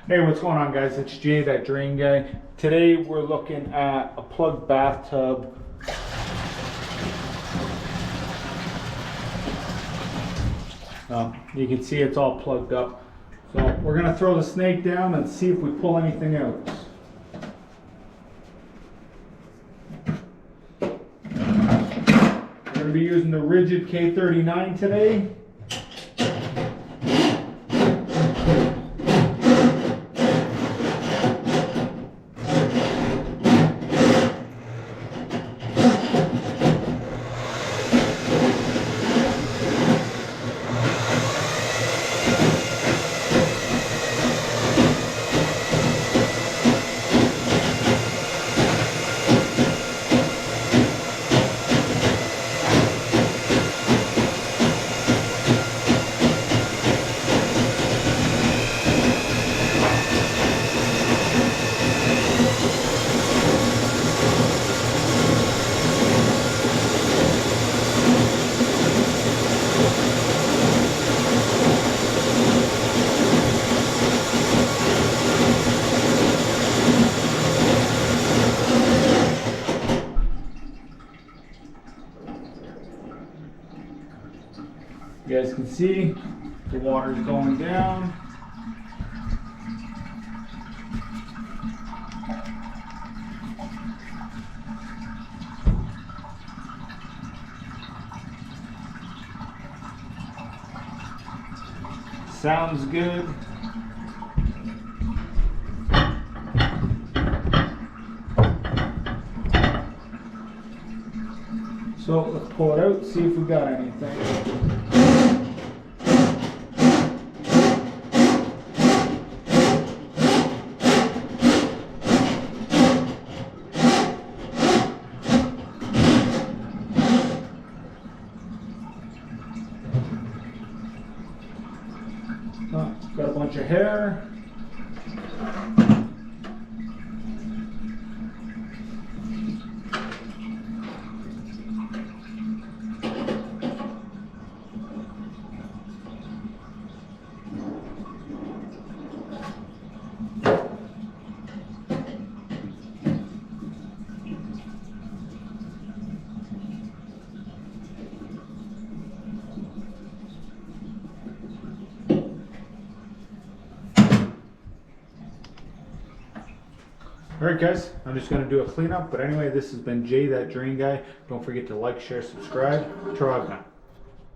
Hey, what's going on, guys? It's Jay, that drain guy. Today we're looking at a plugged bathtub. You can see it's all plugged up. So we're gonna throw the snake down and see if we pull anything out. We're gonna be using the rigid K39 today. You guys can see the water's going down. Sounds good. So let's pull it out, see if we got anything. Got a bunch of hair. Alright guys, I'm just going to do a cleanup, but anyway, this has been Jay, that drain guy. Don't forget to like, share, subscribe. Taragna.